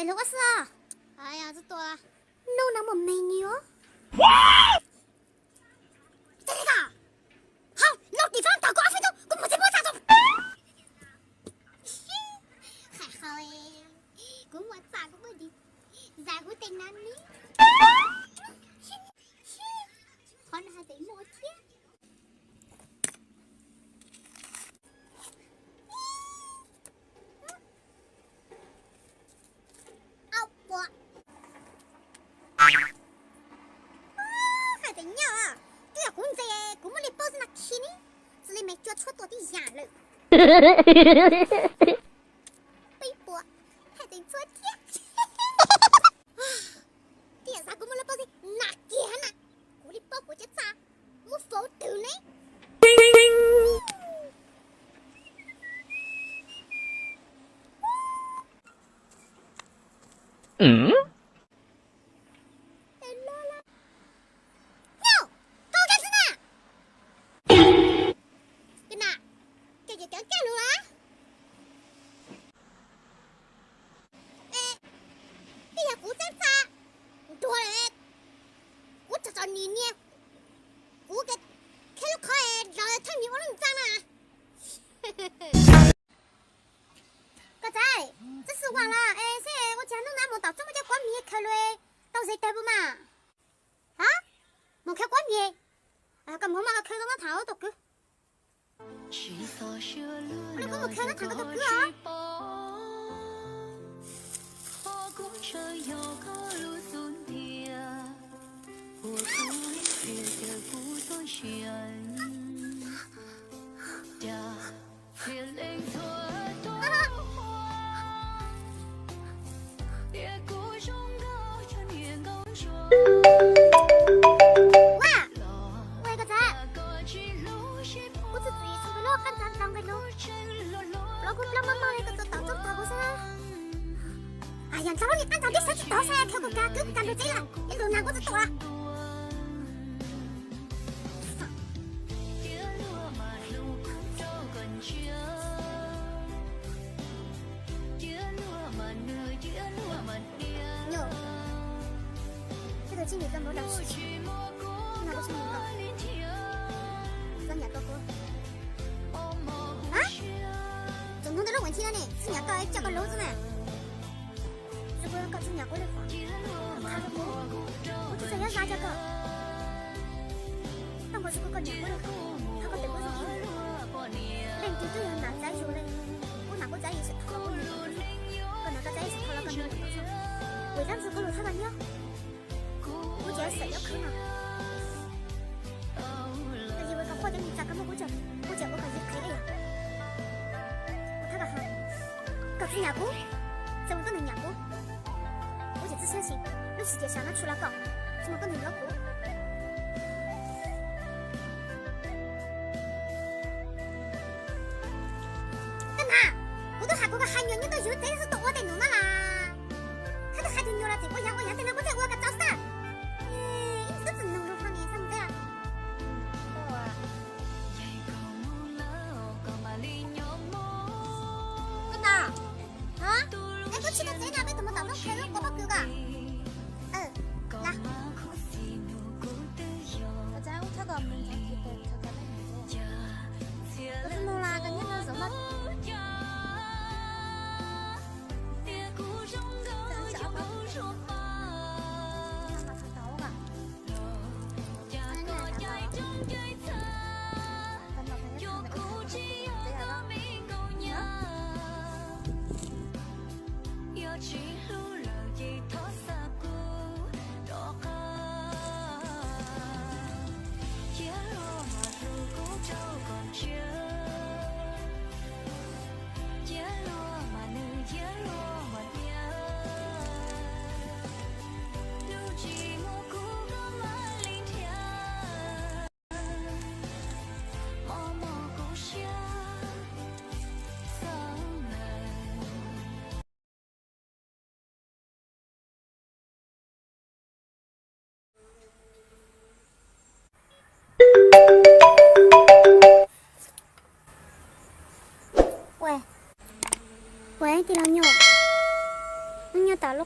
等着我死啊！哎呀，这多了，弄那么美女哦。这个好，老地方到个2分钟，我没在摸啥种。还好哎，我没咋个问题，然后等那里，可能还得摸天。脚戳到底下了，背波还得昨天，点啥给我来包的？哪点呢？我的包裹就咋？我否斗呢？嗯。哎呀，找你按照你上去倒噻，扣个杆，狗不干就这了，你轮哪个子倒了？哟，这个经理干不了事情，那个是你的，咱俩哥哥。啊？总统的问题了呢，是伢搞叫个篓子呢。如果要搞成伢哥的话，看着我就这样撒家搞。但我如果搞伢哥的话，他可对我说连对对要拿在手嘞，我那个在也是讨了个女朋友，跟那个在也是讨了个女朋友，为啥子可能他个鸟？我就要谁要去呢？那因为个火的你咋个么我就我可以开了呀？我他个哈，搞成伢哥，怎么可能伢哥？我就只相信有世界上的除了搞，怎么可能要过？干嘛？我都喊过个喊牛，你都又真是多我得弄了啦！他都喊成牛了，这我要等了我再我个找啥？你都是弄了方面啥么子呀？干嘛？啊？哎，我去到这那边怎么到那开了锅巴狗噶？来。我在我这个门上去的，这个门子。我是弄哪个？你那什么？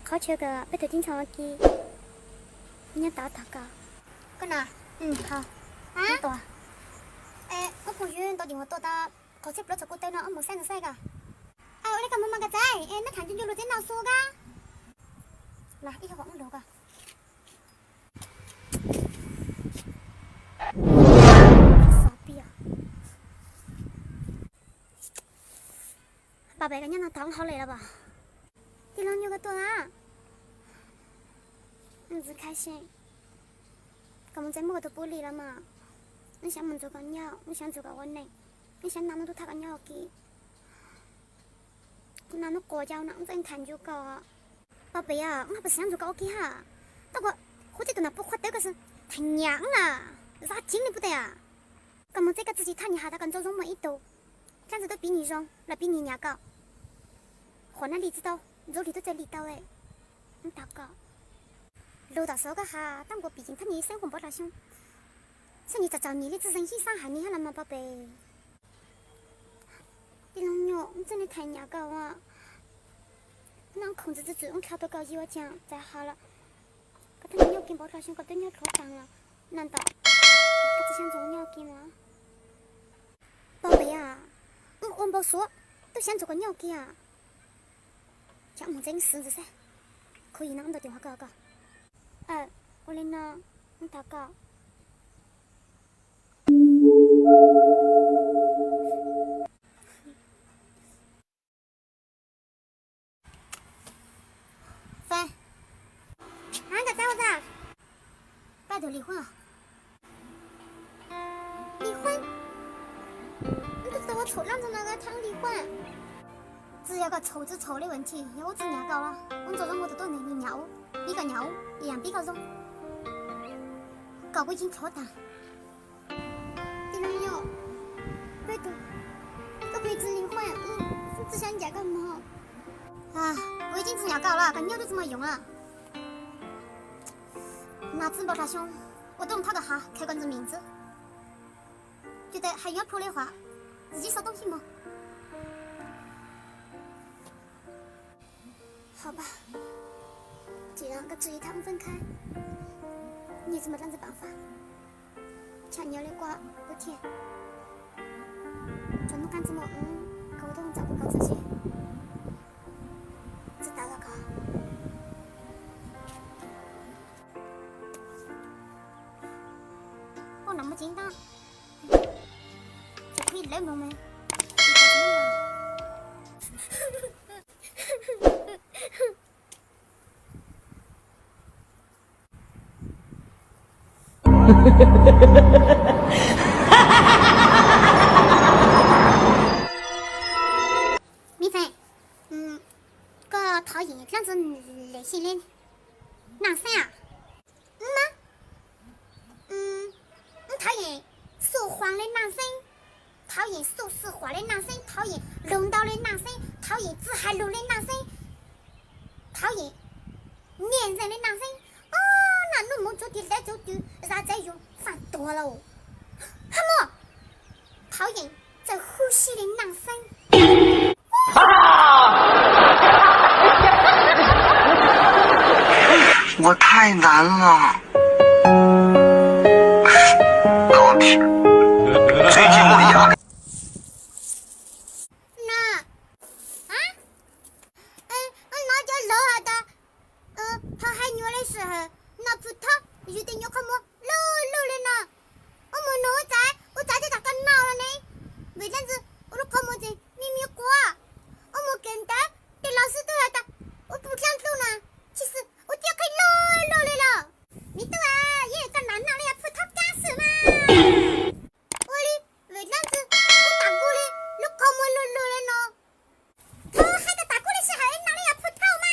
khó chơi cả bây giờ chính chọn kia nhớ tao tao cả con nào hả á tao ê có phụ huynh tao điện thoại tao có xếp lớp cho cô tao nó một xe cả à đây cả một cái trái nó thằng chung chung rồi thế nào xua cả là ít họ cũng được cả bà bé cái nhân là thắng họ lại là bà đi lâu nhiêu cái tuổi à rất 开心 còn muốn mua cái túi lì là mà你想们做个鸟你想做个我呢你想拿那都他个鸟给我拿那果胶呢我在谈就个宝贝啊我不想做个 OK 哈不过或者都那不花这个是太娘了啥精力不得啊咁么这个自己看你哈他跟周中么一兜这样子都比你容来比你娘高火那里知道肉里都在里头哎你祷告路到手个哈但我毕竟他你生活不大凶是你找你的自身去伤害你了吗宝贝你龙牛你真的太娘高啊能控制得住用跳到高一我讲再好了可他你要跟不大凶可对你可当了难道他只想做鸟给吗宝贝啊我不说都想做个鸟给啊讲我真是噻可以呢我打电话搞搞我来呢你祷告飞俺个在不在拜托离婚啊离婚你不知道我臭男子那个谈离婚只有个臭字臭的问题要我自娘搞了我做任何的都能你鸟比个鸟一样比个肉搞不进错单你能有拜托都可以自离婚我只想嫁个猫啊我已经自娘搞了跟鸟都这么用啊那自保他兄我懂他的哈开关子名字觉得还要谱的话自己烧东西吗好吧既然跟自己他们分开你怎么样子办法抢鸟的瓜不甜怎么干这么沟通照顾好自己知道了可我那么简单就可以来我们米粉个讨厌这样子类型的男生啊讨厌说谎的男生讨厌说实话的男生讨厌弄到的男生讨厌自嗨路的男生讨厌粘人的男生那么做的来就对啥在用烦多了哦还么讨厌在呼吸的男生我太难了高铁最近我压力那就楼下的他还女的时候那葡萄有点有看么露的呢我在这大概闹了呢为这样子我都看么子咪咪瓜我没跟的给老师都要的我不想走呢其实我就可以露的了你对啊也个男的呀葡萄干死嘛我的为这样子我打过的都看么露的呢他还在打过的时候哪里有葡萄嘛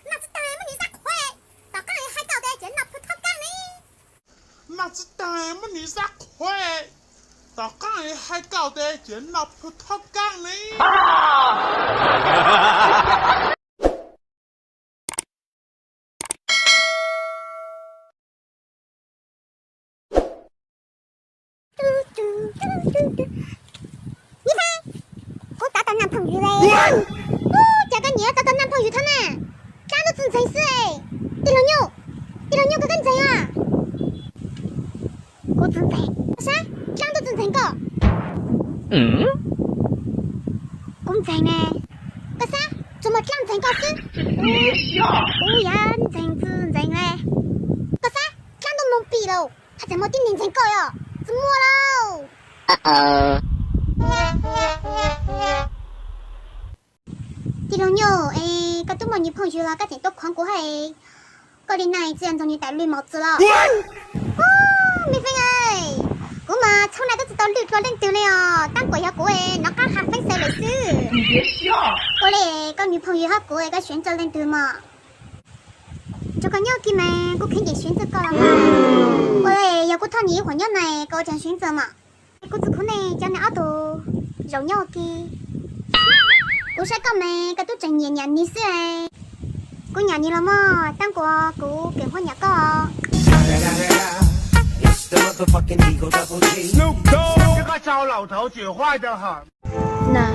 那是当然么你咋快大概还搞得见那葡萄干呢那是当然么你啥快，大概还搞得见那葡萄干呢。你看，我找到男朋友嘞！这个你要找到男朋友他呢？长得真真是哎，第六牛个跟真啊，我真真，啥？两都真真个。公真呢？个啥？怎么两真个是？别笑。乌yan真真真嘞？个啥？两都懵逼了，还怎么定定真个哟？怎么了？第六牛诶，个都没女朋友了，个真都看过嘿。个你奶自然终于戴绿帽子了。哦，米菲哎，我嘛从来都知道绿多认得了哦，但过下过诶，那刚还分手了是。你别笑。我嘞个女朋友还过诶个选择认得嘛。这个鸟鸡们，我肯定选择过了嘛。我嘞要过他你换鸟奶，个讲选择嘛。我只可能将你耳朵揉鸟鸡。我说个咩，个都真年年你是诶。我娘你了嘛，当过我跟我娘个。这个糟老头子坏得很。那，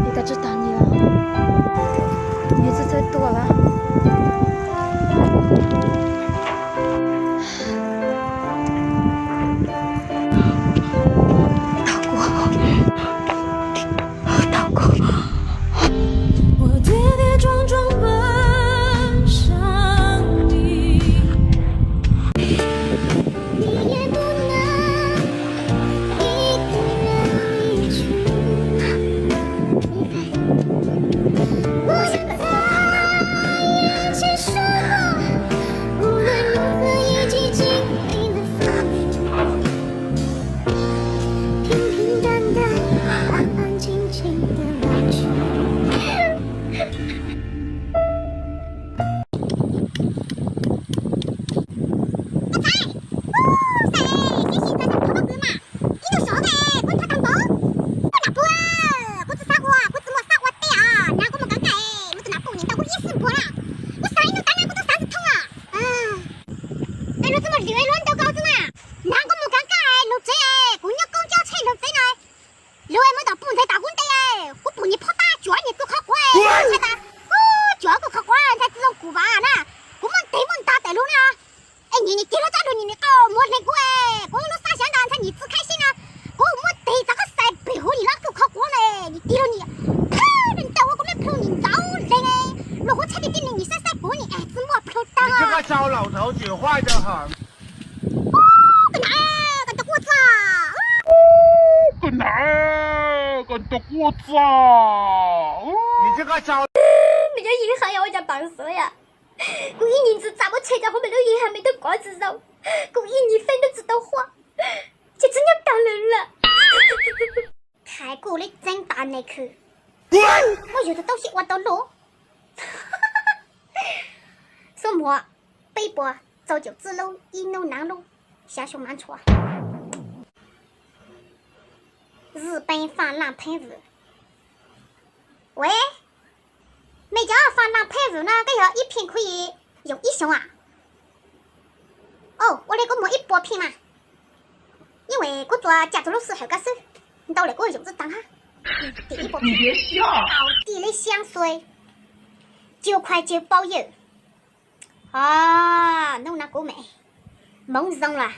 你该知道你了，女子最多了。糟老头子坏得很。个男，个的我操！你这个糟，你这银行要我家办事呀？我一年只咋么车在后面的银行没得瓜子肉，我一年饭都知道花，这真要打人了。太过你真大内去，我有的东西我都攞。什么？北坡早就知路，一路南路，下熊蛮错。日本防狼喷雾，喂，每家防狼喷雾呢，这要一瓶可以用1箱啊？哦，我那个没一包瓶嘛，因为我做家族老师后个手，到那个用子当哈。第一包瓶，你别笑。奥地利香水，9块9包邮。啊，弄那个没，梦中了。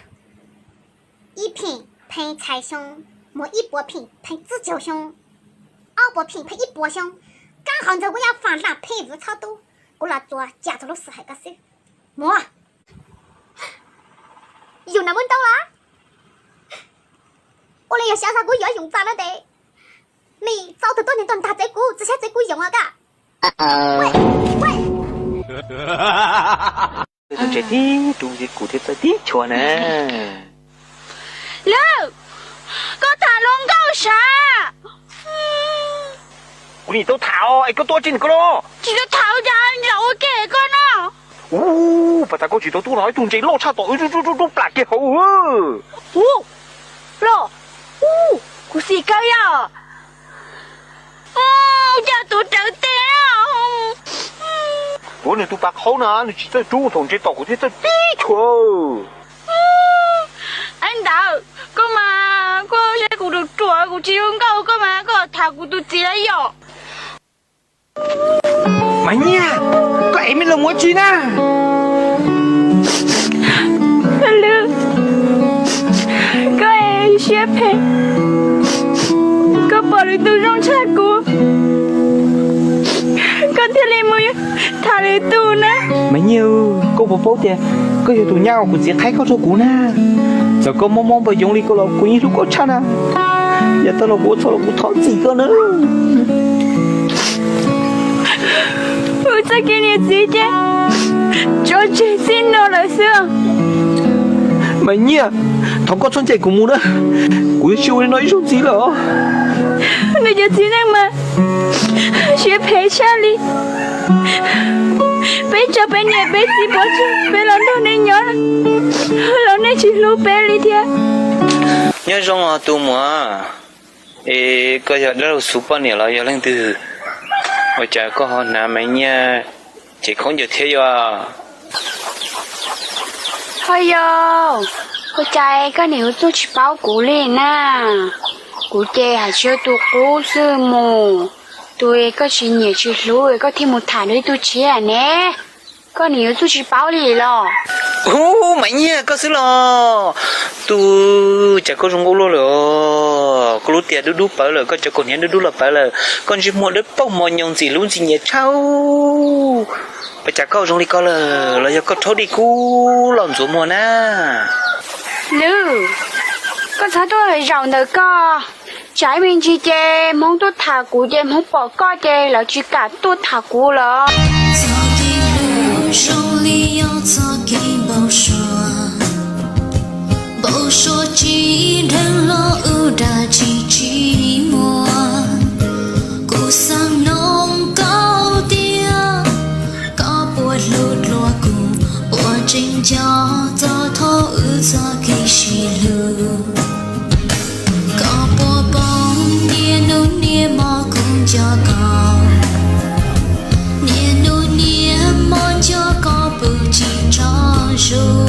一瓶喷菜香，没一包瓶喷紫椒香，2包瓶喷1包香。刚好着我要放狼喷雾差不多，我那做家族老师后个手，没，用那么多啊？我那要潇洒哥要用咋了的？你早头多年短大这个，只想这个用啊噶？喂。Jadi tunggu kuda tadi cuan Lo, có thả lông gạo sao? Kuni tu tháo, ai có to trên cái đó. Chỉ có tháo ra nhậu kể con nào. Bà ta có chỉ tu nói tung chạy lo cha tội tu bạc cái hậu. Lo, cô xì cao ya. Cha tụi trở té. Bố này tu bạc hậu nè, chỉ tới tu thùng chạy tàu của thế tới tí thôi. Anh Đạo, cô mà cô sẽ cũng được chùa của chị không câu cô mà cô thả của tụi chị ấy rồi. Mày nha, có em mới là mua chuyện à. Lư, có em sẽ phải, có bỏ được tôi trong cha của, có thể làm mới thả được tôi nè. Mày nhiều, cô bảo phố kìa, có hiểu tụi nhau cũng sẽ thấy có số cũ na. Giờ có mong mong về dùng đi cô là quý lúc có chăn à. Giờ tao là bố thọ gì cơ nữa. Sao cái này gì chứ? Cho chị xin nó là sao? Mày nhia, thằng con xuân chạy của mua nữa. Cuối chiều đi nói chút gì lỡ. Người giờ gì năng mà? Sẽ phải cha đi. Bé cho bé nhà bé gì bỏ chứ? Bé lớn thôi nên nhớ. Lớn nên chỉ lúc bé đi theo. nhớ trong à tụ mà, có giờ đó là số bao nhiêu là giờ lên từ, ở chợ có họ làm mấy nha, chỉ không giờ thế à. Thôi yo, cô trai có nếu tôi chỉ báo cũ lên à, cũ tê hả chưa tôi cố sư mù, tôi có chỉ nhiều chỉ lúa có thêm một thả nữa tôi chỉ à nè, có nếu tôi chỉ báo đi lo. Mấy nha có xứ lo, tôi chả có dùng gỗ rồi, có lúc tiền đu bả rồi, có chả còn nhớ đu là bả rồi, con chỉ mua đất bông mò nhông gì luôn gì nhẹ trâu. Bây giờ có dùng đi coi là giờ có thốt đi cú làm số mùa na. Lư, con thấy tôi giàu nữa co, trái mình chỉ chè mong tôi thả cú chè không bỏ co chè là chỉ cả tôi thả cú là. Bầu số chỉ đang lo ưu đà chỉ mua, cuộc sang nông cao tia. Lụt lúa cùng bỏ trên gió thô ư gió khi xì lù có bỏ bóng nia nụ nia mò cùng cho cầu nia nụ nia mò cho có bự chỉ cho ru